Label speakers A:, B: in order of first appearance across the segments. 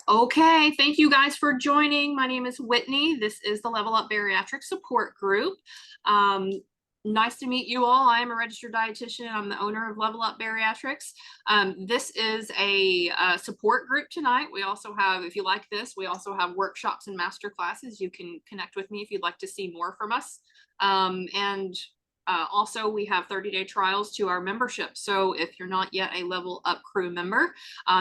A: Okay, thank you guys for joining. My name is Whitney. This is the Level Up Bariatric Support Group. Um, Nice to meet you all. I am a registered dietitian. I'm the owner of Level Up Bariatrics. This is a support group tonight. We also have, if you like this, we also have workshops and master classes. You can connect with me if you'd like to see more from us. And Also, we have 30-day trials to our membership. So if you're not yet a Level Up crew member,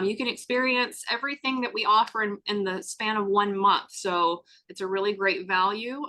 A: you can experience everything that we offer in the span of 1 month. So it's a really great value.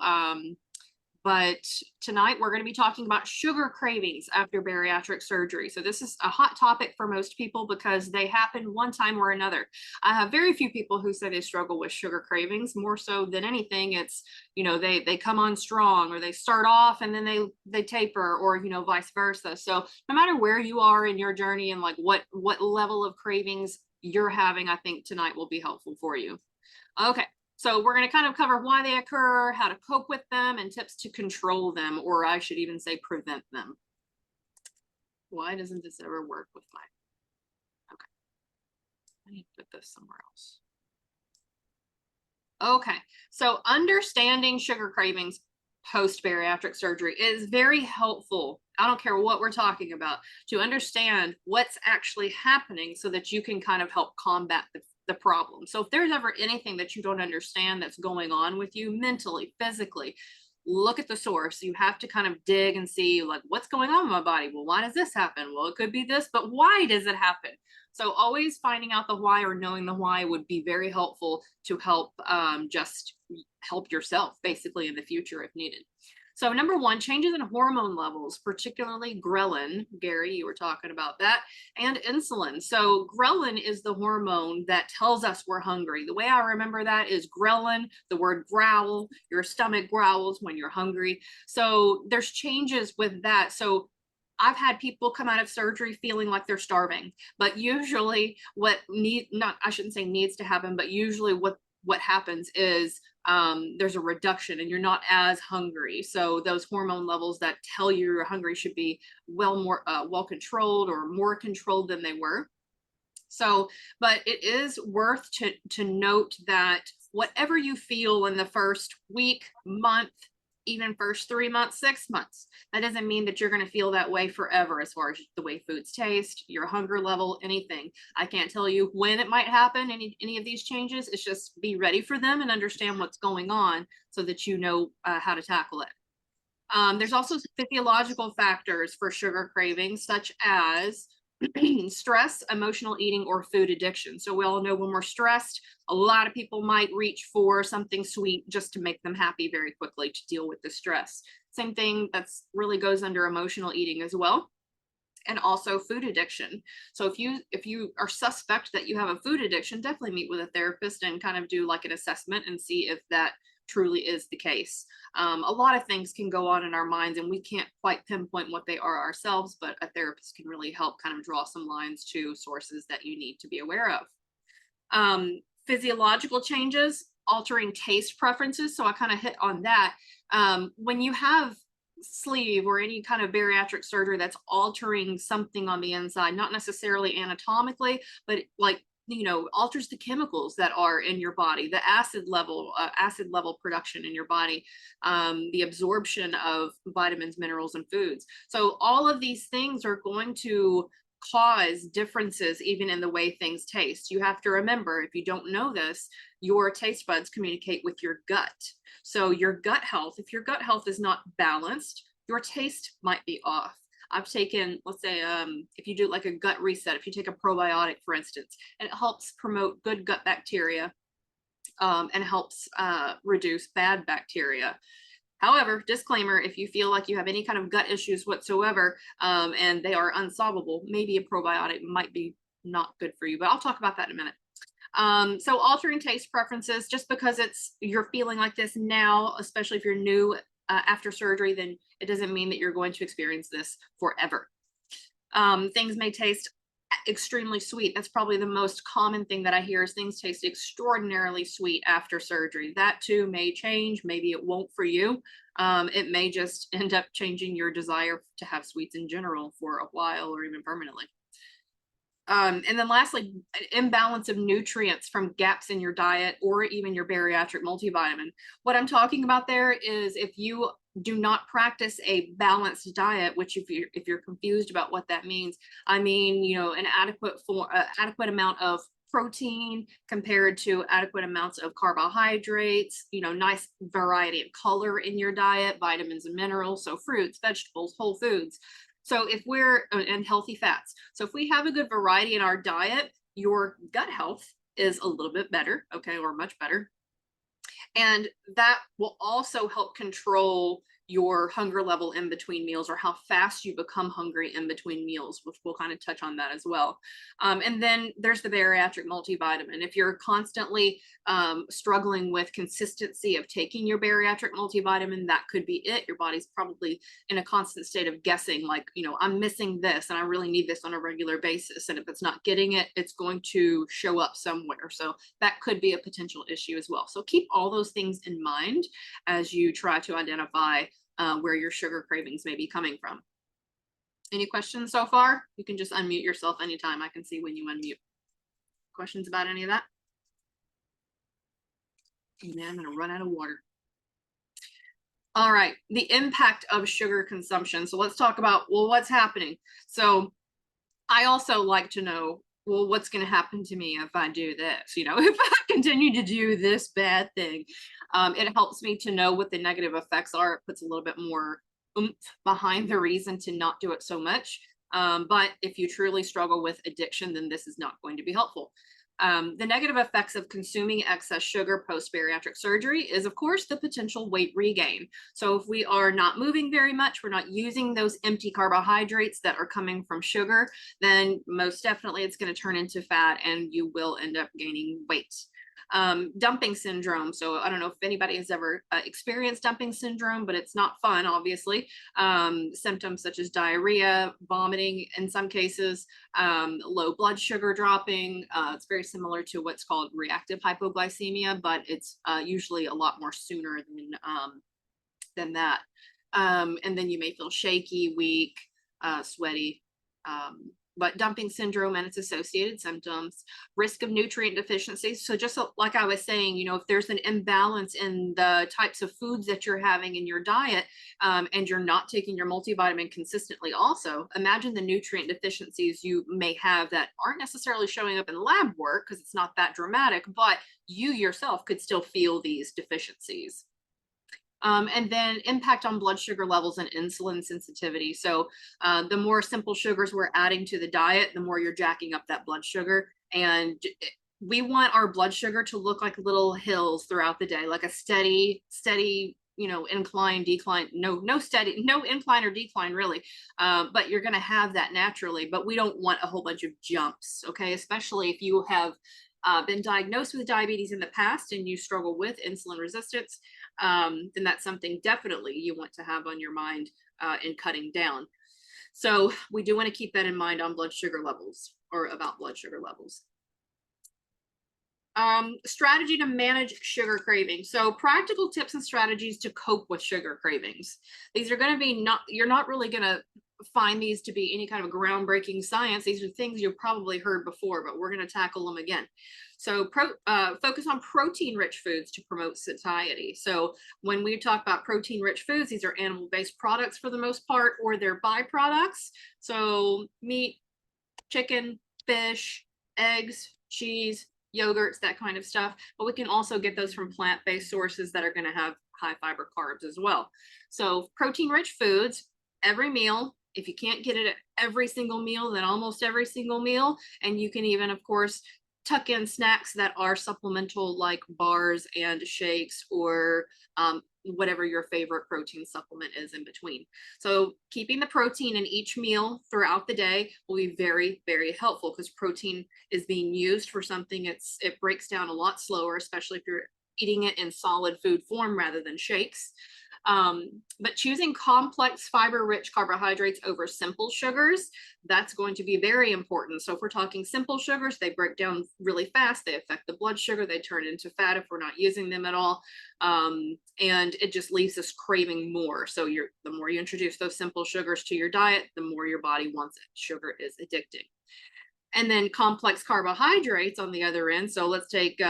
A: But tonight we're going to be talking about sugar cravings after bariatric surgery. So this is a hot topic for most people because they happen one time or another. I have very few people who say they struggle with sugar cravings. More so than anything, it's, they come on strong, or they start off and then they taper, or vice versa. So no matter where you are in your journey and like what level of cravings you're having, I think tonight will be helpful for you. Okay. So we're going to kind of cover why they occur, how to cope with them, and tips to control them, or I should even say prevent them. Why doesn't this ever work with my... Okay. I need to put this somewhere else. Okay. So understanding sugar cravings post-bariatric surgery is very helpful. I don't care what we're talking about, to understand what's actually happening so that you can kind of help combat the problem. So if there's ever anything that you don't understand that's going on with you mentally, physically, look at the source. You have to kind of dig and see, like, what's going on in my body? Well, why does this happen? Well, it could be this, but why does it happen? So always finding out the why, or knowing the why, would be very helpful to help just help yourself basically in the future if needed. So number one, changes in hormone levels, particularly ghrelin. Gary, you were talking about that, and insulin. So ghrelin is the hormone that tells us we're hungry. The way I remember that is ghrelin, the word growl, your stomach growls when you're hungry. So there's changes with that. So I've had people come out of surgery feeling like they're starving, but usually I shouldn't say needs to happen, but usually what happens is there's a reduction and you're not as hungry. So those hormone levels that tell you you're hungry should be well controlled, or more controlled than they were. So, but it is worth to note that whatever you feel in the first week, month, even first 3 months, 6 months, that doesn't mean that you're going to feel that way forever, as far as the way foods taste, your hunger level, anything. I can't tell you when it might happen, any of these changes. It's just be ready for them and understand what's going on so that you know how to tackle it. There's also physiological factors for sugar cravings, such as stress, emotional eating, or food addiction. So we all know when we're stressed, a lot of people might reach for something sweet just to make them happy very quickly to deal with the stress. Same thing, that's really goes under emotional eating as well. And also food addiction. So if you are suspect that you have a food addiction, definitely meet with a therapist and kind of do like an assessment and see if that truly is the case. A lot of things can go on in our minds and we can't quite pinpoint what they are ourselves, but a therapist can really help kind of draw some lines to sources that you need to be aware of. Physiological changes, altering taste preferences. So I kind of hit on that. When you have sleeve or any kind of bariatric surgery that's altering something on the inside, not necessarily anatomically, but like, alters the chemicals that are in your body, the acid level production in your body, the absorption of vitamins, minerals, and foods. So all of these things are going to cause differences even in the way things taste. You have to remember, if you don't know this, your taste buds communicate with your gut. So your gut health, if your gut health is not balanced, your taste might be off. I've taken, let's say, if you do like a gut reset, if you take a probiotic, for instance, and it helps promote good gut bacteria and helps reduce bad bacteria. However, disclaimer, if you feel like you have any kind of gut issues whatsoever and they are unsolvable, maybe a probiotic might be not good for you, but I'll talk about that in a minute. So altering taste preferences, just because you're feeling like this now, especially if you're new after surgery, then it doesn't mean that you're going to experience this forever. Things may taste extremely sweet. That's probably the most common thing that I hear, is things taste extraordinarily sweet after surgery. That too may change. Maybe it won't for you. It may just end up changing your desire to have sweets in general for a while, or even permanently. And then lastly, an imbalance of nutrients from gaps in your diet or even your bariatric multivitamin. What I'm talking about there is if you do not practice a balanced diet, which if you're confused about what that means, I mean, you know, an adequate amount of protein compared to adequate amounts of carbohydrates, you know, nice variety of color in your diet, vitamins and minerals, so fruits, vegetables, whole foods. So if we're and healthy fats. So if we have a good variety in our diet, your gut health is a little bit better, okay, or much better. And that will also help control your hunger level in between meals, or how fast you become hungry in between meals, which we'll kind of touch on that as well. And then there's the bariatric multivitamin. If you're constantly struggling with consistency of taking your bariatric multivitamin, that could be it. Your body's probably in a constant state of guessing, like, you know, I'm missing this and I really need this on a regular basis. And if it's not getting it, it's going to show up somewhere. So that could be a potential issue as well. So keep all those things in mind as you try to identify where your sugar cravings may be coming from. Any questions so far? You can just unmute yourself anytime. I can see when you unmute. Questions about any of that? And then I'm going to run out of water. All right, the impact of sugar consumption. So let's talk about, well, what's happening? So I also like to know, well, what's going to happen to me if I do this? You know, if I continue to do this bad thing, it helps me to know what the negative effects are. It puts a little bit more oomph behind the reason to not do it so much. But if you truly struggle with addiction, then this is not going to be helpful. The negative effects of consuming excess sugar post-bariatric surgery is, of course, the potential weight regain. So if we are not moving very much, we're not using those empty carbohydrates that are coming from sugar, then most definitely it's going to turn into fat and you will end up gaining weight. Dumping syndrome. So I don't know if anybody has ever experienced dumping syndrome, but it's not fun, obviously. Symptoms such as diarrhea, vomiting in some cases, low blood sugar dropping. It's very similar to what's called reactive hypoglycemia, but it's usually a lot more sooner than that. And then you may feel shaky, weak, sweaty. But dumping syndrome and its associated symptoms, risk of nutrient deficiencies. So just like I was saying, you know, if there's an imbalance in the types of foods that you're having in your diet, and you're not taking your multivitamin consistently also, imagine the nutrient deficiencies you may have that aren't necessarily showing up in lab work because it's not that dramatic, but you yourself could still feel these deficiencies. And then impact on blood sugar levels and insulin sensitivity. So the more simple sugars we're adding to the diet, the more you're jacking up that blood sugar. And we want our blood sugar to look like little hills throughout the day, like a steady, you know, incline, decline, no incline or decline really. But you're going to have that naturally, but we don't want a whole bunch of jumps. Okay. Especially if you have been diagnosed with diabetes in the past and you struggle with insulin resistance, then that's something definitely you want to have on your mind in cutting down. So we do want to keep that in mind on blood sugar levels, or about blood sugar levels. Strategy to manage sugar cravings. So practical tips and strategies to cope with sugar cravings. These are going to be you're not really going to find these to be any kind of groundbreaking science. These are things you've probably heard before, but we're going to tackle them again. So focus on protein-rich foods to promote satiety. So when we talk about protein-rich foods, these are animal-based products for the most part, or they're byproducts. So meat, chicken, fish, eggs, cheese, yogurts, that kind of stuff. But we can also get those from plant-based sources that are going to have high fiber carbs as well. So protein-rich foods, every meal. If you can't get it at every single meal, then almost every single meal. And you can even, of course, tuck in snacks that are supplemental, like bars and shakes, or whatever your favorite protein supplement is in between. So keeping the protein in each meal throughout the day will be very, very helpful, because protein is being used for something it breaks down a lot slower, especially if you're eating it in solid food form rather than shakes. But choosing complex fiber-rich carbohydrates over simple sugars, that's going to be very important. So if we're talking simple sugars, they break down really fast. They affect the blood sugar. They turn into fat if we're not using them at all. And it just leaves us craving more. So the more you introduce those simple sugars to your diet, the more your body wants it. Sugar is addicting. And then complex carbohydrates on the other end. So let's take,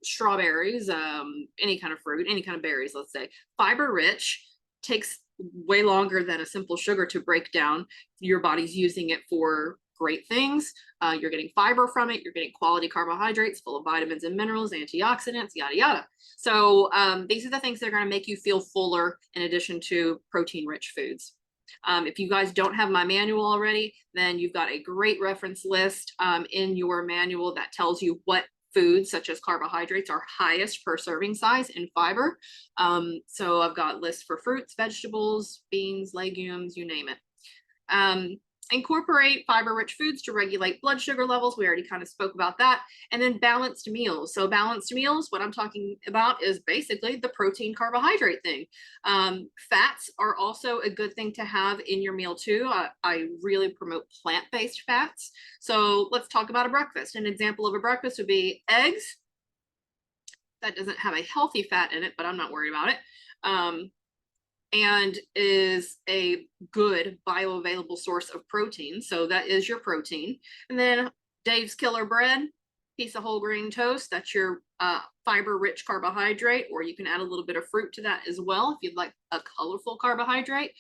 A: strawberries, any kind of fruit, any kind of berries, let's say. Fiber rich takes way longer than a simple sugar to break down. Your body's using it for great things. You're getting fiber from it. You're getting quality carbohydrates full of vitamins and minerals, antioxidants, yada, yada. So these are the things that are going to make you feel fuller in addition to protein rich foods. If you guys don't have my manual already, then you've got a great reference list in your manual that tells you what foods such as carbohydrates are highest per serving size in fiber. So I've got lists for fruits, vegetables, beans, legumes, you name it. Incorporate fiber-rich foods to regulate blood sugar levels. We already kind of spoke about that. And then balanced meals. So balanced meals, what I'm talking about is basically the protein carbohydrate thing. Fats are also a good thing to have in your meal too. I really promote plant-based fats. So let's talk about a breakfast. An example of a breakfast would be eggs. That doesn't have a healthy fat in it, but I'm not worried about it. And is a good bioavailable source of protein. So that is your protein. And then Dave's Killer Bread, piece of whole grain toast. That's your fiber rich carbohydrate, or you can add a little bit of fruit to that as well if you'd like a colorful carbohydrate.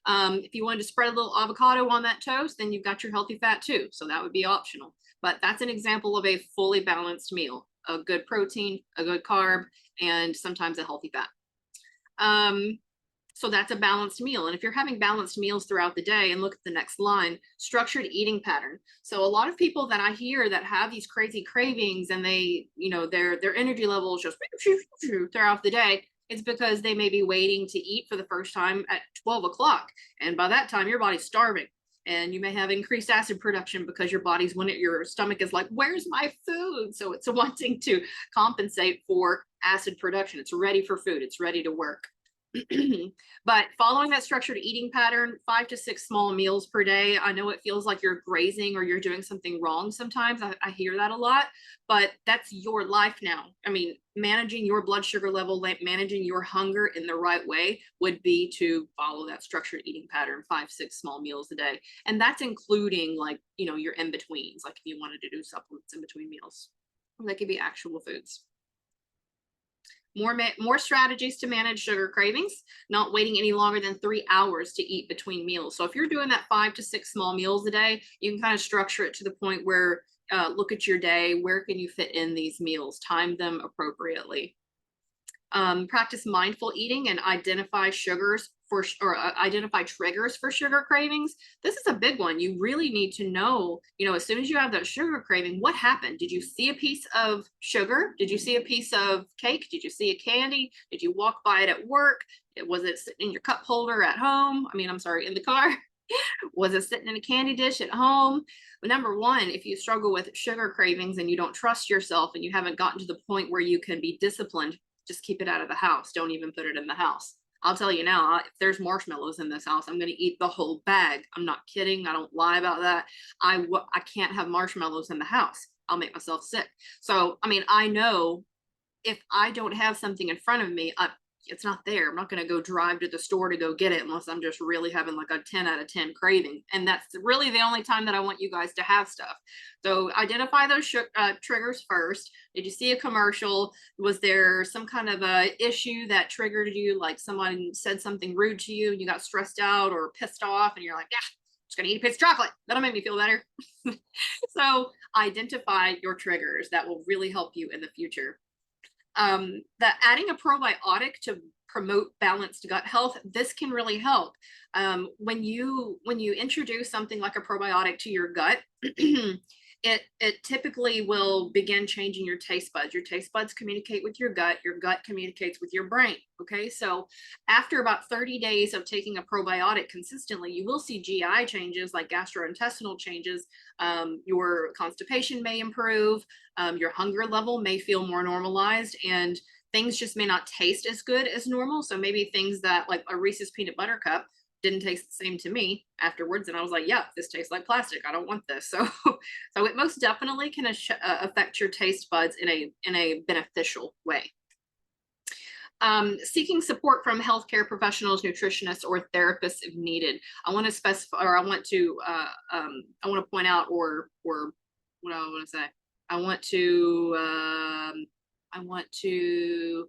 A: If you wanted to spread a little avocado on that toast, then you've got your healthy fat too. So that would be optional. But that's an example of a fully balanced meal, a good protein, a good carb, and sometimes a healthy fat. So that's a balanced meal. And if you're having balanced meals throughout the day, and look at the next line, structured eating pattern. So a lot of people that I hear that have these crazy cravings and they, their energy levels just throughout the day, it's because they may be waiting to eat for the first time at 12 o'clock. And by that time, your body's starving. And you may have increased acid production because your stomach is like, where's my food? So it's wanting to compensate for acid production. It's ready for food. It's ready to work. But following that structured eating pattern, 5 to 6 small meals per day. I know it feels like you're grazing or you're doing something wrong sometimes. I hear that a lot, but that's your life now. I mean, managing your blood sugar level, managing your hunger in the right way would be to follow that structured eating pattern, 5, 6 small meals a day. And that's including your in-betweens, like if you wanted to do supplements in between meals. That could be actual foods. More strategies to manage sugar cravings, not waiting any longer than 3 hours to eat between meals. So if you're doing that 5 to 6 small meals a day, you can kind of structure it to the point where look at your day, where can you fit in these meals, time them appropriately. Practice mindful eating and identify identify triggers for sugar cravings. This is a big one. You really need to know, as soon as you have that sugar craving, what happened? Did you see a piece of sugar? Did you see a piece of cake? Did you see a candy? Did you walk by it at work? Was it sitting in your cup holder at home? In the car. Was it sitting in a candy dish at home? Number one, if you struggle with sugar cravings and you don't trust yourself and you haven't gotten to the point where you can be disciplined, just keep it out of the house. Don't even put it in the house. I'll tell you now, if there's marshmallows in this house, I'm going to eat the whole bag. I'm not kidding. I don't lie about that. I can't have marshmallows in the house. I'll make myself sick. So, I know if I don't have something in front of me, it's not there. I'm not going to go drive to the store to go get it unless I'm just really having like a 10 out of 10 craving. And that's really the only time that I want you guys to have stuff. So identify those triggers first. Did you see a commercial? Was there some kind of a issue that triggered you? Like someone said something rude to you and you got stressed out or pissed off and you're like, yeah, I'm just going to eat a piece of chocolate. That'll make me feel better. So identify your triggers. That will really help you in the future. That adding a probiotic to promote balanced gut health, this can really help. When you introduce something like a probiotic to your gut, it typically will begin changing your taste buds. Your taste buds communicate with your gut communicates with your brain. Okay, so after about 30 days of taking a probiotic consistently, you will see GI changes like gastrointestinal changes. Your constipation may improve, your hunger level may feel more normalized, and things just may not taste as good as normal. So maybe things that like a Reese's peanut butter cup didn't taste the same to me afterwards. And I was like, yeah, this tastes like plastic. I don't want this. So it most definitely can affect your taste buds in a beneficial way. Seeking support from healthcare professionals, nutritionists, or therapists if needed. I want to specify, or I want to point out, or what do I want to say? I want to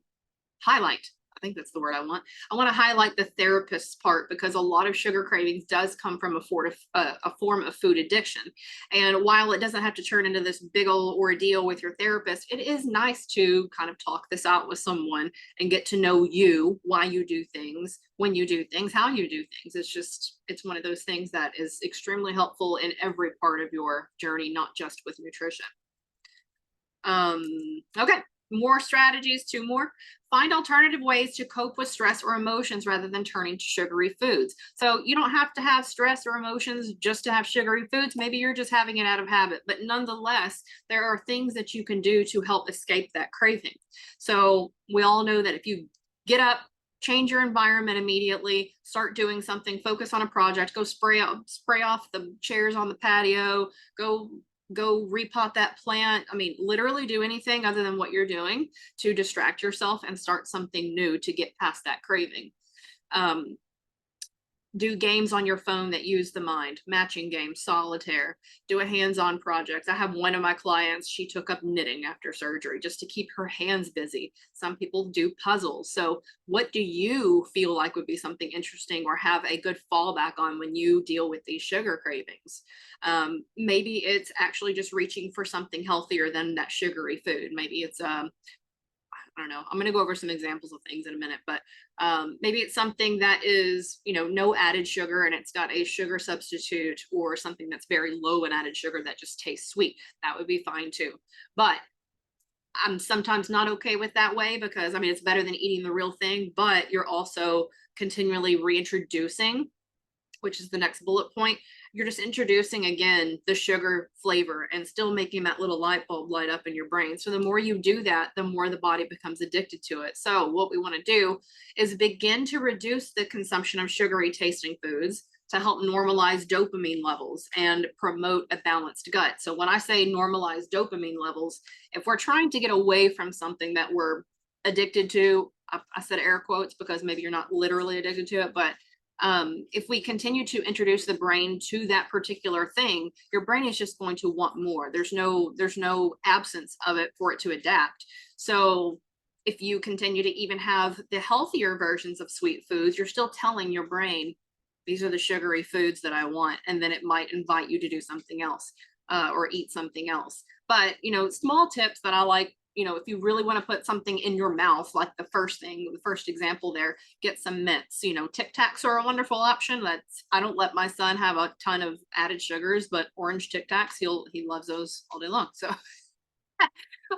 A: highlight. I think that's the word I want. I want to highlight the therapist's part, because a lot of sugar cravings does come from a form of food addiction. And while it doesn't have to turn into this big old ordeal with your therapist, it is nice to kind of talk this out with someone and get to know you, why you do things, when you do things, how you do things. It's one of those things that is extremely helpful in every part of your journey, not just with nutrition. Okay, more strategies, 2 more. Find alternative ways to cope with stress or emotions rather than turning to sugary foods. So you don't have to have stress or emotions just to have sugary foods. Maybe you're just having it out of habit, but nonetheless, there are things that you can do to help escape that craving. So we all know that if you get up, change your environment immediately, start doing something, focus on a project, go spray off the chairs on the patio, go repot that plant. I mean, literally do anything other than what you're doing to distract yourself and start something new to get past that craving. Do games on your phone that use the mind, matching games, solitaire, do a hands-on project. I have one of my clients, she took up knitting after surgery just to keep her hands busy. Some people do puzzles. So what do you feel like would be something interesting or have a good fallback on when you deal with these sugar cravings? Maybe it's actually just reaching for something healthier than that sugary food. Maybe it's I don't know. I'm going to go over some examples of things in a minute, but maybe it's something that is, no added sugar and it's got a sugar substitute, or something that's very low in added sugar that just tastes sweet. That would be fine too. But I'm sometimes not okay with that way, because I mean, it's better than eating the real thing, but you're also continually reintroducing, which is the next bullet point. You're just introducing again the sugar flavor and still making that little light bulb light up in your brain. So the more you do that, the more the body becomes addicted to it. So what we want to do is begin to reduce the consumption of sugary tasting foods to help normalize dopamine levels and promote a balanced gut. So when I say normalize dopamine levels, if we're trying to get away from something that we're addicted to, I said air quotes because maybe you're not literally addicted to it, but if we continue to introduce the brain to that particular thing, your brain is just going to want more. There's no absence of it for it to adapt. So if you continue to even have the healthier versions of sweet foods, you're still telling your brain, these are the sugary foods that I want. And then it might invite you to do something else or eat something else. But, small tips that I like, if you really want to put something in your mouth, like the first example there, get some mints. Tic Tacs are a wonderful option. I don't let my son have a ton of added sugars, but orange Tic Tacs, he loves those all day long. So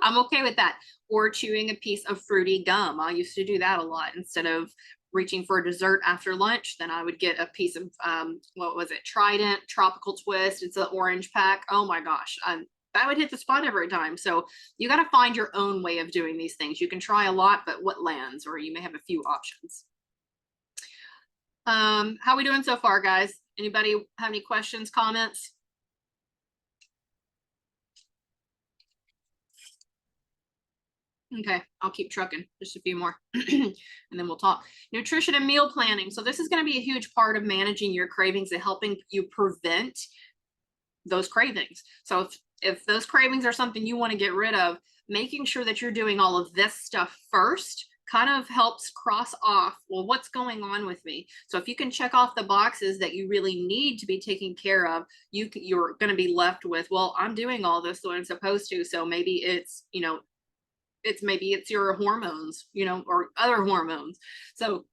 A: I'm okay with that. Or chewing a piece of fruity gum. I used to do that a lot. Instead of reaching for a dessert after lunch, then I would get a piece of, what was it? Trident Tropical Twist. It's an orange pack. Oh my gosh. That would hit the spot every time. So you got to find your own way of doing these things. You can try a lot, but what lands, or you may have a few options. How are we doing so far, guys? Anybody have any questions, comments? Okay, I'll keep trucking, just a few more, and then we'll talk. Nutrition and meal planning. So this is going to be a huge part of managing your cravings and helping you prevent those cravings. So if those cravings are something you want to get rid of, making sure that you're doing all of this stuff first kind of helps cross off, well, what's going on with me? So if you can check off the boxes that you really need to be taken care of, you're going to be left with, well, I'm doing all this the way I'm supposed to. So maybe maybe it's your hormones, or other hormones. So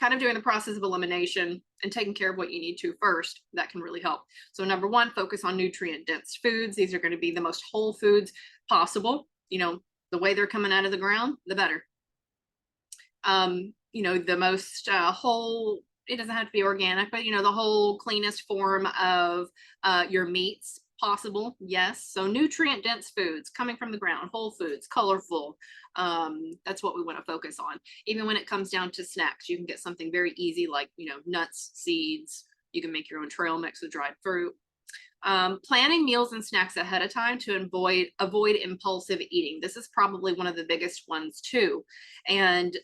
A: kind of doing the process of elimination and taking care of what you need to first, that can really help. So number one, focus on nutrient dense foods. These are going to be the most whole foods possible. The way they're coming out of the ground, the better. The most whole, it doesn't have to be organic, but the whole cleanest form of your meats possible. Yes. So nutrient dense foods coming from the ground, whole foods, colorful. That's what we want to focus on. Even when it comes down to snacks, you can get something very easy like, nuts, seeds. You can make your own trail mix with dried fruit. Planning meals and snacks ahead of time to avoid impulsive eating. This is probably one of the biggest ones too. And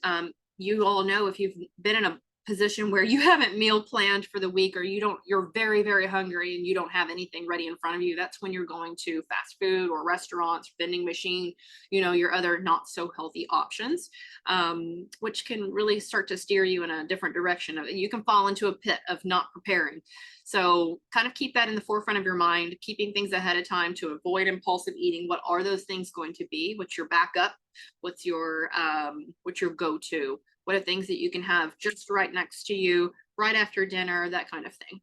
A: you all know, if you've been in a position where you haven't meal planned for the week, or you're very, very hungry and you don't have anything ready in front of you, that's when you're going to fast food or restaurants, vending machine, your other not so healthy options, which can really start to steer you in a different direction. You can fall into a pit of not preparing. So kind of keep that in the forefront of your mind, keeping things ahead of time to avoid impulsive eating. What are those things going to be? What's your backup? What's your go-to? What are things that you can have just right next to you, right after dinner, that kind of thing.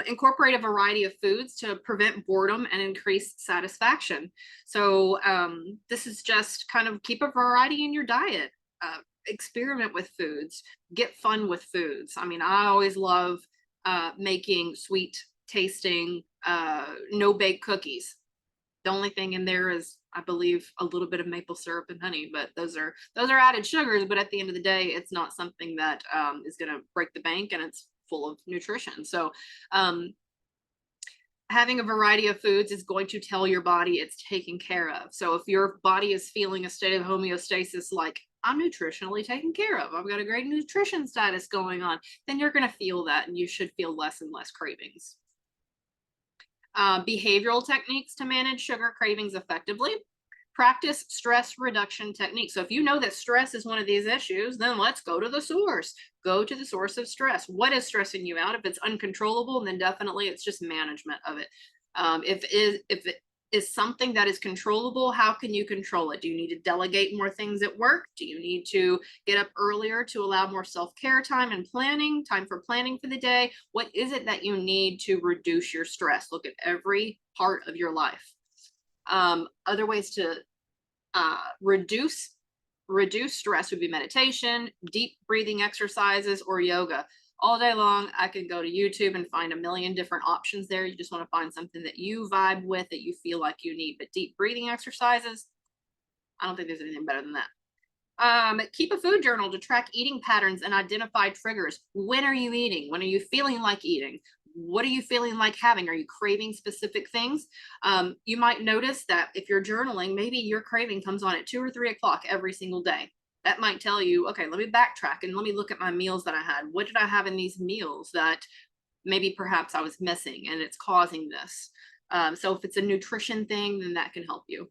A: Incorporate a variety of foods to prevent boredom and increase satisfaction. So this is just kind of keep a variety in your diet. Experiment with foods, get fun with foods. I mean, I always love making sweet tasting no bake cookies. The only thing in there is, I believe, a little bit of maple syrup and honey, but those are added sugars. But at the end of the day, it's not something that is going to break the bank, and it's full of nutrition. So having a variety of foods is going to tell your body it's taken care of. So if your body is feeling a state of homeostasis, like I'm nutritionally taken care of, I've got a great nutrition status going on, then you're going to feel that, and you should feel less and less cravings. Behavioral techniques to manage sugar cravings effectively. Practice stress reduction techniques. So if you know that stress is one of these issues, then let's go to the source. Go to the source of stress. What is stressing you out? If it's uncontrollable, then definitely it's just management of it. If it is something that is controllable, how can you control it? Do you need to delegate more things at work? Do you need to get up earlier to allow more self-care time and time for planning for the day? What is it that you need to reduce your stress? Look at every part of your life. Other ways to reduce stress would be meditation, deep breathing exercises, or yoga. All day long, I could go to YouTube and find a million different options there. You just want to find something that you vibe with, that you feel like you need. But deep breathing exercises, I don't think there's anything better than that. Keep a food journal to track eating patterns and identify triggers. When are you eating? When are you feeling like eating? What are you feeling like having? Are you craving specific things? You might notice that if you're journaling, maybe your craving comes on at 2 or 3 o'clock every single day. That might tell you, okay, let me backtrack and let me look at my meals that I had. What did I have in these meals that maybe perhaps I was missing and it's causing this? So if it's a nutrition thing, then that can help you.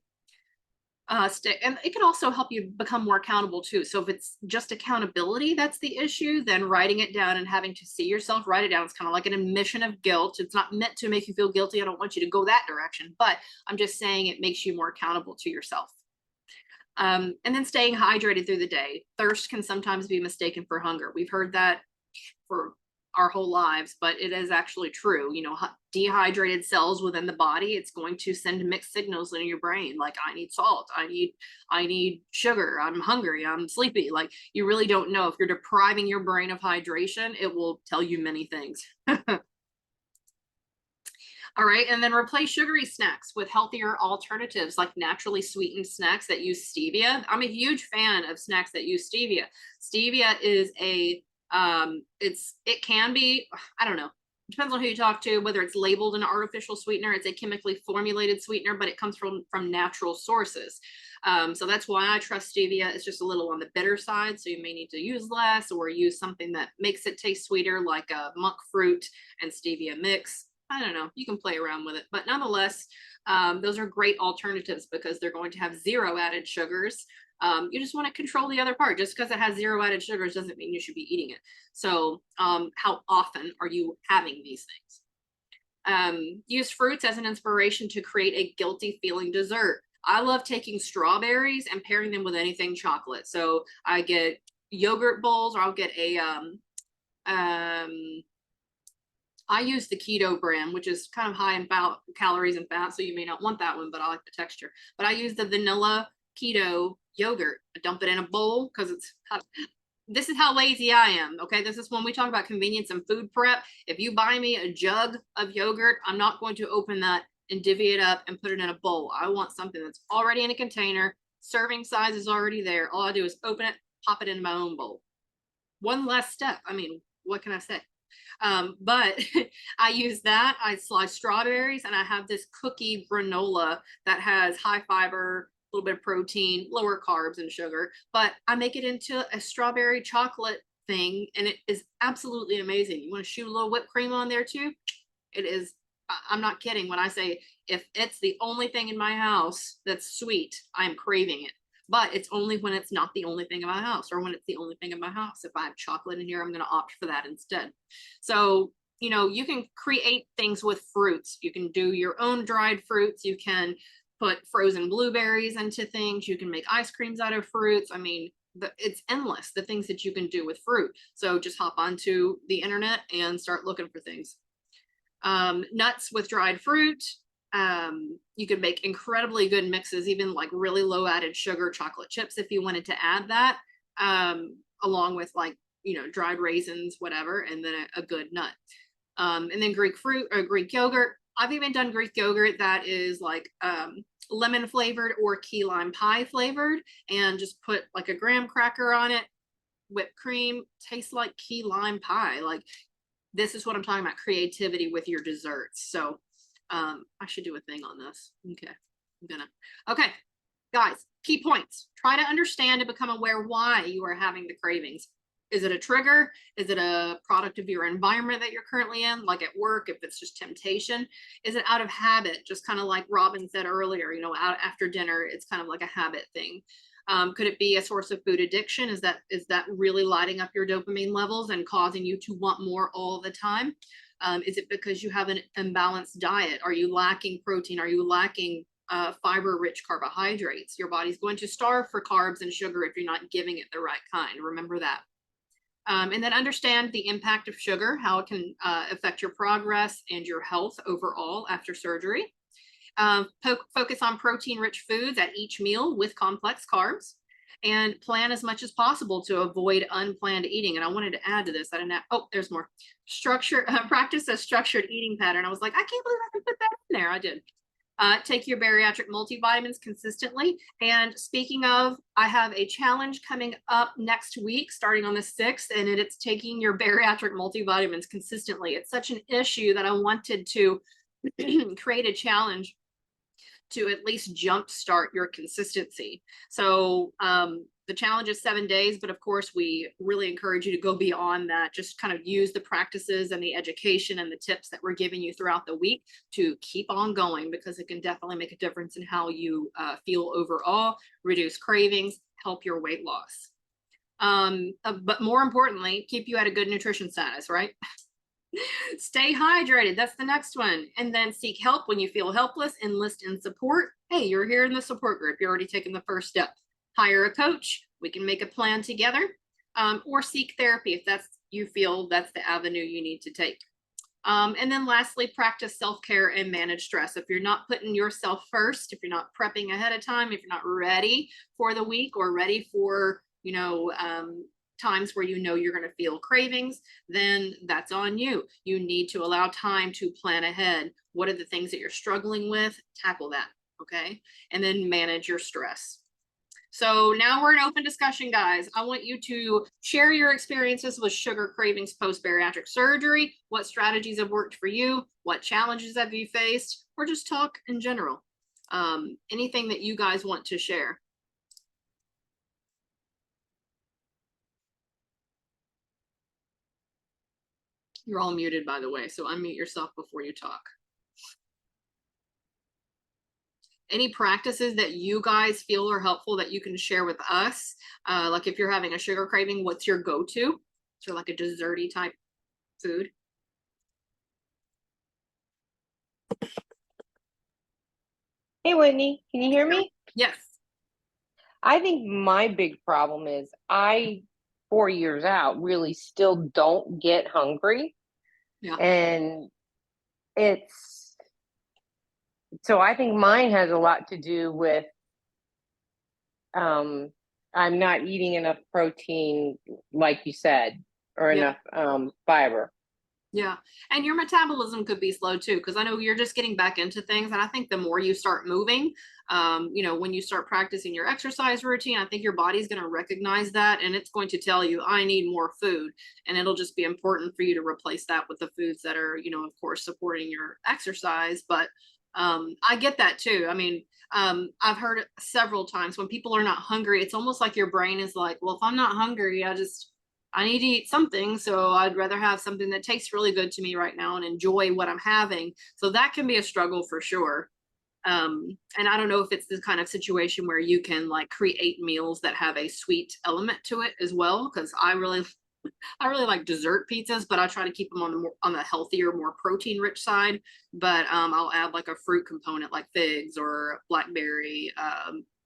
A: And it can also help you become more accountable too. So if it's just accountability that's the issue, then writing it down and having to see yourself write it down, it's kind of like an admission of guilt. It's not meant to make you feel guilty. I don't want you to go that direction, but I'm just saying it makes you more accountable to yourself. And then staying hydrated through the day. Thirst can sometimes be mistaken for hunger. We've heard that for our whole lives, but it is actually true. Dehydrated cells within the body, it's going to send mixed signals in your brain, like I need salt, I need sugar, I'm hungry, I'm sleepy. Like, you really don't know. If you're depriving your brain of hydration, it will tell you many things. All right, and then replace sugary snacks with healthier alternatives, like naturally sweetened snacks that use stevia. I'm a huge fan of snacks that use stevia. Stevia is it can be, I don't know, it depends on who you talk to, whether it's labeled an artificial sweetener. It's a chemically formulated sweetener, but it comes from natural sources. So that's why I trust stevia. It's just a little on the bitter side, so you may need to use less, or use something that makes it taste sweeter, like a monk fruit and stevia mix. I don't know, you can play around with it, but nonetheless, those are great alternatives because they're going to have 0 added sugars. You just want to control the other part. Just because it has 0 added sugars doesn't mean you should be eating it. So how often are you having these things? Use fruits as an inspiration to create a guilty feeling dessert. I love taking strawberries and pairing them with anything chocolate. So I get yogurt bowls, or I'll get I use the keto brand, which is kind of high in calories and fat, so you may not want that one, but I like the texture. But I use the vanilla keto yogurt. I dump it in a bowl because this is how lazy I am. Okay, this is when we talk about convenience and food prep. If you buy me a jug of yogurt, I'm not going to open that and divvy it up and put it in a bowl. I want something that's already in a container. Serving size is already there. All I do is open it, pop it in my own bowl. One less step. I mean, what can I say? But I use that. I slice strawberries, and I have this cookie granola that has high fiber, a little bit of protein, lower carbs and sugar, but I make it into a strawberry chocolate thing, and it is absolutely amazing. You want to shoot a little whipped cream on there too? It is, I'm not kidding when I say if it's the only thing in my house that's sweet, I'm craving it. But it's only when it's not the only thing in my house, or when it's the only thing in my house. If I have chocolate in here, I'm going to opt for that instead. So, you know, you can create things with fruits. You can do your own dried fruits. You can put frozen blueberries into things. You can make ice creams out of fruits. I mean, it's endless, the things that you can do with fruit. So just hop onto the internet and start looking for things. Nuts with dried fruit. You could make incredibly good mixes, even like really low added sugar chocolate chips if you wanted to add that, along with like, you know, dried raisins, whatever, and then a good nut. And then Greek fruit or Greek yogurt. I've even done Greek yogurt that is like lemon flavored or key lime pie flavored, and just put like a graham cracker on it, whipped cream, tastes like key lime pie. Like, this is what I'm talking about, creativity with your desserts. So I should do a thing on this. Okay, I'm gonna. Okay, guys, key points. Try to understand and become aware why you are having the cravings. Is it a trigger? Is it a product of your environment that you're currently in, like at work, if it's just temptation? Is it out of habit? Just kind of like Robin said earlier, you know, out after dinner, it's kind of like a habit thing. Could it be a source of food addiction? Is that really lighting up your dopamine levels and causing you to want more all the time? Is it because you have an imbalanced diet? Are you lacking protein? Are you lacking fiber-rich carbohydrates? Your body's going to starve for carbs and sugar if you're not giving it the right kind. Remember that. And then understand the impact of sugar, how it can affect your progress and your health overall after surgery. Focus on protein-rich foods at each meal with complex carbs, and plan as much as possible to avoid unplanned eating. And I wanted to add to this. I didn't have, oh, there's more. Practice a structured eating pattern. I was like, I can't believe I can put that in there. I did. Take your bariatric multivitamins consistently. And speaking of, I have a challenge coming up next week, starting on the 6th, and it's taking your bariatric multivitamins consistently. It's such an issue that I wanted to create a challenge to at least jumpstart your consistency. So the challenge is 7 days, but of course we really encourage you to go beyond that. Just kind of use the practices and the education and the tips that we're giving you throughout the week to keep on going, because it can definitely make a difference in how you feel overall, reduce cravings, help your weight loss. But more importantly, keep you at a good nutrition status, right? Stay hydrated. That's the next one. And then seek help when you feel helpless. Enlist in support. Hey, you're here in the support group. You're already taking the first step. Hire a coach. We can make a plan together. Or seek therapy if that's you feel that's the avenue you need to take. And then lastly, practice self-care and manage stress. If you're not putting yourself first, if you're not prepping ahead of time, if you're not ready for the week or ready for, you know, times where you know you're going to feel cravings, then that's on you. You need to allow time to plan ahead. What are the things that you're struggling with? Tackle that, okay? And then manage your stress. So now we're in open discussion, guys. I want you to share your experiences with sugar cravings post-bariatric surgery. What strategies have worked for you? What challenges have you faced? Or just talk in general. Anything that you guys want to share. You're all muted, by the way, so unmute yourself before you talk. Any practices that you guys feel are helpful that you can share with us? Like if you're having a sugar craving, what's your go-to? So like a desserty type food.
B: Hey, Whitney, can you hear me?
A: Yes.
B: I think my big problem is 4 years out, really still don't get hungry.
A: Yeah.
B: And so I think mine has a lot to do with I'm not eating enough protein, like you said, or enough fiber.
A: Yeah. And your metabolism could be slow too, because I know you're just getting back into things. And I think the more you start moving, when you start practicing your exercise routine, I think your body's going to recognize that and it's going to tell you, I need more food. And it'll just be important for you to replace that with the foods that are, of course, supporting your exercise. But I get that too. I mean, I've heard it several times when people are not hungry, it's almost like your brain is like, well, if I'm not hungry, I need to eat something. So I'd rather have something that tastes really good to me right now and enjoy what I'm having. So that can be a struggle for sure. And I don't know if it's the kind of situation where you can like create meals that have a sweet element to it as well. Cause I really like dessert pizzas, but I try to keep them on the healthier, more protein rich side. But I'll add like a fruit component like figs or blackberry,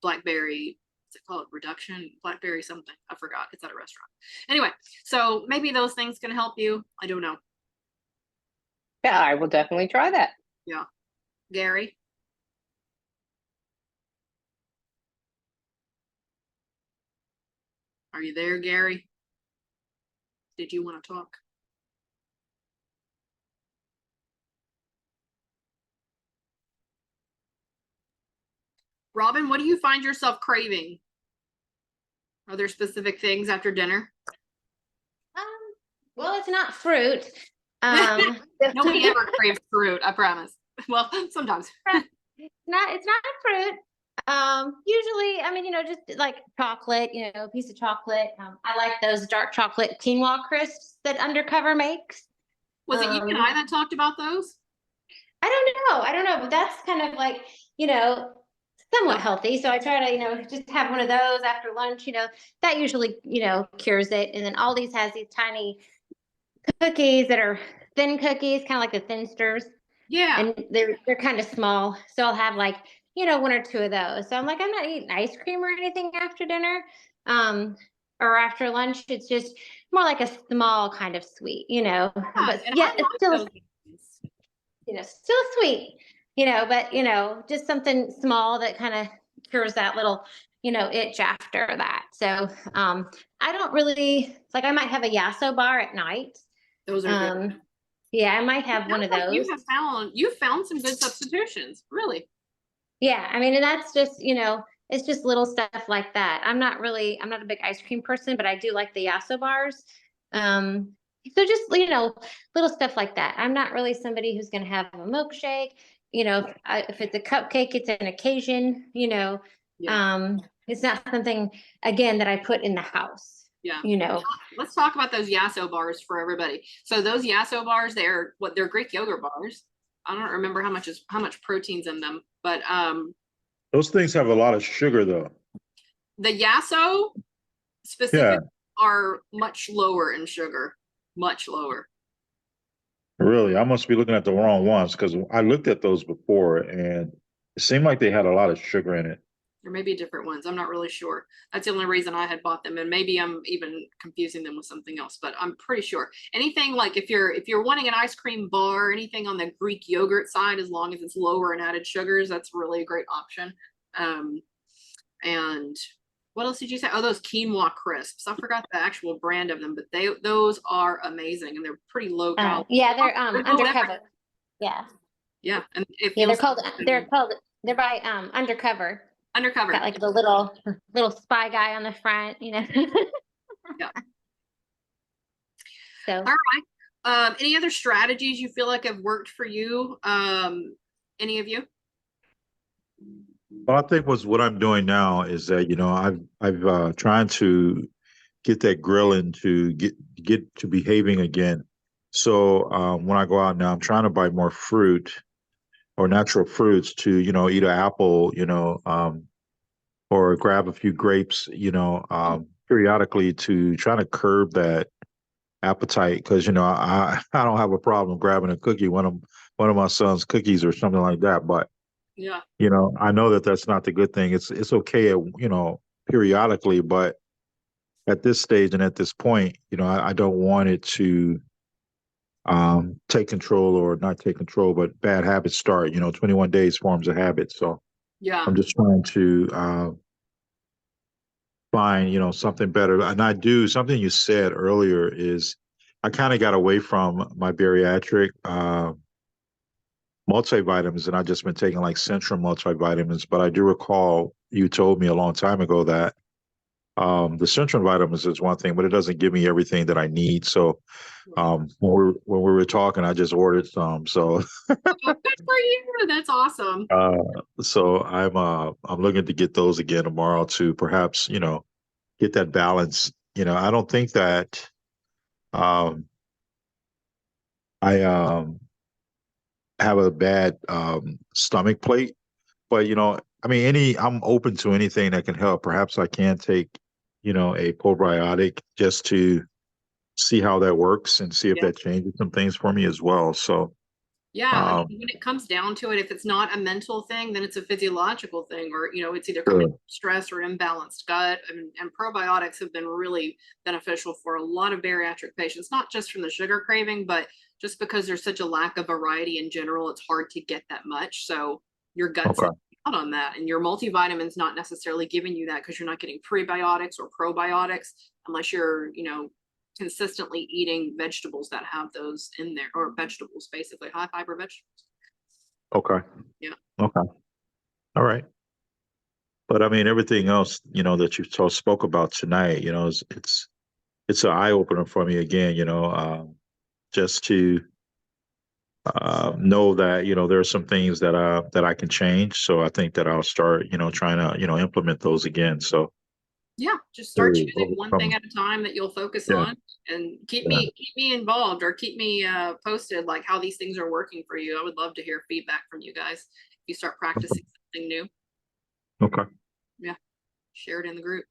A: what's it called? Reduction, blackberry something. I forgot. It's at a restaurant. Anyway, so maybe those things can help you. I don't know.
B: Yeah, I will definitely try that.
A: Yeah. Gary, are you there, Gary? Did you want to talk? Robin, what do you find yourself craving? Are there specific things after dinner?
C: Um, well, it's not fruit. Um,
A: Nobody ever craves fruit, I promise. Well, sometimes.
C: it's not fruit. Usually, I mean, just like chocolate, a piece of chocolate. I like those dark chocolate quinoa crisps that Undercover makes.
A: Was it you and I that talked about those?
C: I don't know, but that's kind of like, you know, somewhat
A: Oh.
C: healthy. So I try to, just have one of those after lunch, that usually, cures it. And then Aldi's has these tiny cookies that are thin cookies, kind of like the thinsters,
A: Yeah.
C: and they're kind of small. So I'll have like, one or two of those. So I'm like, I'm not eating ice cream or anything after dinner, or after lunch. It's just more like a small kind of sweet,
A: Yeah,
C: but
A: and I
C: yet it's
A: like
C: still,
A: those things.
C: still sweet, but just something small that kind of cures that little, itch after that. So I don't really like, I might have a Yasso bar at night.
A: Those are good.
C: Yeah, I might
A: It
C: have one
A: sounds
C: of
A: like
C: those.
A: you found some good substitutions, really.
C: Yeah, I mean, and that's just, it's just little stuff like that. I'm not a big ice cream person, but I do like the Yasso bars. So just, little stuff like that. I'm not really somebody who's going to have a milkshake. If it's a cupcake, it's an occasion,
A: Yeah.
C: it's not something, again, that I put in the house,
A: Yeah. Let's talk about those Yasso bars for everybody. So those Yasso bars, they're Greek yogurt bars. I don't remember how much protein's in them, but
D: Those things have a lot of sugar, though.
A: the Yasso
D: Yeah,
A: specific are much lower in sugar, much lower.
D: really. I must be looking at the wrong ones because I looked at those before and it seemed like they had a lot of sugar in it.
A: There may be different ones. I'm not really sure. That's the only reason I had bought them, and maybe I'm even confusing them with something else. But I'm pretty sure anything like if you're wanting an ice cream bar, anything on the Greek yogurt side, as long as it's lower in added sugars, that's really a great option. Um, and what else did you say? Oh, those quinoa crisps. I forgot the actual brand of them, but those are amazing and they're pretty low calorie.
C: yeah, they're
A: Low
C: Undercover. Yeah.
A: Yeah, and it
C: Yeah,
A: feels
C: they're by Undercover.
A: undercover.
C: Got like the little spy guy on the front,
A: Yeah.
C: So
A: All right. Any other strategies you feel like have worked for you? Any of you?
D: Well, I think what I'm doing now is that, I've trying to get that grilling to get to behaving again. So when I go out now, I'm trying to buy more fruit or natural fruits to, eat an apple, or grab a few grapes, periodically to try to curb that appetite because I don't have a problem grabbing a cookie, one of my son's cookies or something like that, but
A: Yeah.
D: I know that that's not the good thing. It's okay, periodically, but at this stage and at this point, I don't want it to take control or not take control, but bad habits start. 21 days forms a habit, so
A: Yeah.
D: I'm just trying to find something better. And I do something you said earlier is I kind of got away from my bariatric multivitamins, and I've just been taking like Centrum multivitamins. But I do recall you told me a long time ago that the Centrum vitamins is one thing, but it doesn't give me everything that I need. So when we were talking, I just ordered some. So
A: Oh, good for you. That's awesome.
D: I'm looking to get those again tomorrow to perhaps, get that balance. I don't think that um I have a bad stomach plate, but I mean I'm open to anything that can help. Perhaps I can take, a probiotic just to see how that works and see if
A: Yeah.
D: that changes some things for me as well. So
A: Yeah, I
D: um
A: mean, when it comes down to it, if it's not a mental thing, then it's a physiological thing, or it's either coming
D: sure.
A: from stress or imbalanced gut. And probiotics have been really beneficial for a lot of bariatric patients, not just from the sugar craving, but just because there's such a lack of variety in general, it's hard to get that much. So your gut's
D: Okay.
A: out on that, and your multivitamins not necessarily giving you that because you're not getting prebiotics or probiotics unless you're consistently eating vegetables that have those in there, or vegetables, basically high fiber vegetables.
D: Okay.
A: Yeah.
D: Okay. All right. But I mean, everything else, that you spoke about tonight, it's an eye opener for me again, just to know that, there are some things that I can change. So I think that I'll start, trying to, implement those again. So
A: Yeah, just start
D: to
A: choosing one
D: overcome.
A: thing at a time that you'll focus
D: Yeah.
A: on, and keep
D: Yeah.
A: me involved, or keep me posted, like how these things are working for you. I would love to hear feedback from you guys if you start practicing something new.
D: Okay.
A: Yeah, share it in the group.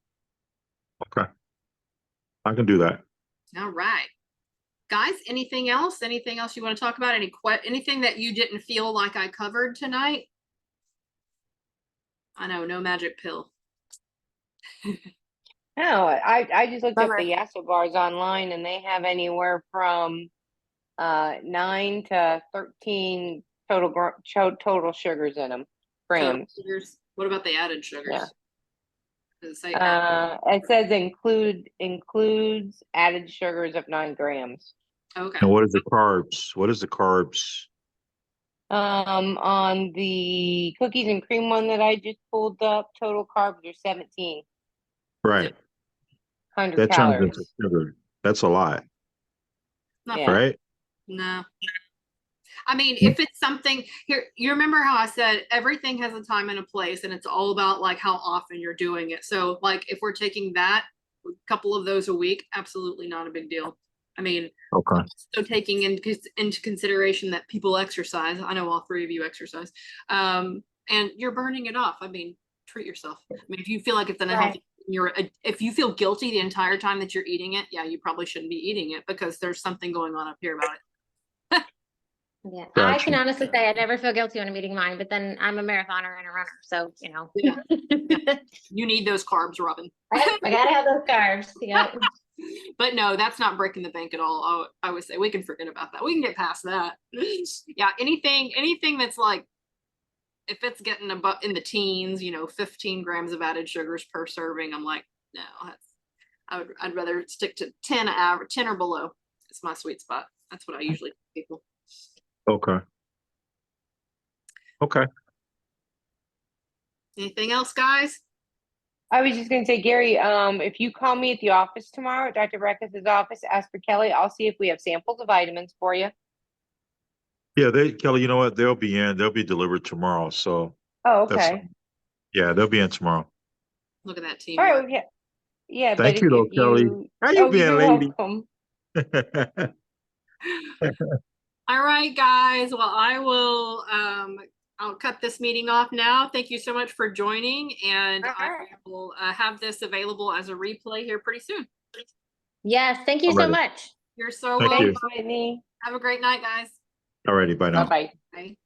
D: Okay. I can do that.
A: All right, guys, anything else you want to talk about? Anything that you didn't feel like I covered tonight? I know, no magic pill.
B: No, I just looked up
C: Bummer.
B: the Yasso bars online, and they have anywhere from 9 to 13 total sugars in them,
A: Total
B: grams.
A: sugars. What about the added
B: Yeah.
A: sugars? Does it say added?
B: It says includes added sugars of 9 grams.
A: Okay.
D: And what is the carbs? What is the carbs?
B: On the cookies and cream one that I just pulled up, total carbs are 1,700
D: Right. That turns
B: calories.
D: into sugar. That's a lot,
A: Not
B: Yeah.
D: right?
A: No. I mean, if it's something here, you remember how I said everything has a time and a place, and it's all about like how often you're doing it. So, like, if we're taking that, a couple of those a week, absolutely not a big deal. I mean,
D: Okay.
A: so taking into consideration that people exercise, I know all three of you exercise, and you're burning it off. I mean, treat yourself. I mean, if you feel like it's unhealthy, if you feel guilty the entire time that you're eating it, yeah, you probably shouldn't be eating it because there's something going on up here about it.
C: Yeah, I
D: Gotcha.
C: can honestly say I never feel guilty when I'm eating mine, but then I'm a marathoner and a runner, so
A: Yeah. You need those carbs, Robin.
C: I gotta have those carbs. Yeah.
A: But no, that's not breaking the bank at all. I would say we can forget about that. We can get past that. Yeah, anything that's like, if it's getting about in the teens, 15 grams of added sugars per serving, I'm like, no, I'd rather stick to 10 average, 10 or below. It's my sweet spot. That's what I usually tell people.
D: Okay. Okay.
A: Anything else, guys?
B: I was just gonna say, Gary, if you call me at the office tomorrow, at Dr. Breckes' office, ask for Kelly. I'll see if we have samples of vitamins for you.
D: Yeah, Kelly, you know what? They'll be delivered tomorrow. So
B: Oh,
D: that's,
B: okay.
D: yeah, they'll be in tomorrow.
A: Look at that
B: All
A: teamwork.
B: right. Yeah. Yeah, but
D: Thank you though,
B: if
D: Kelly.
B: you,
D: How you been,
B: you're
D: lady?
B: welcome.
A: All right, guys. Well, I'll cut this meeting off now. Thank you so much for joining, and
B: All
A: I
B: right.
A: will have this available as a replay here pretty soon.
C: Yes, thank you so
D: Alrighty.
C: much.
A: You're so
D: Thank
A: welcome.
D: you.
B: Thanks, Whitney.
A: Have a great night, guys.
D: Alrighty, bye now.
B: Bye-bye.
A: Bye.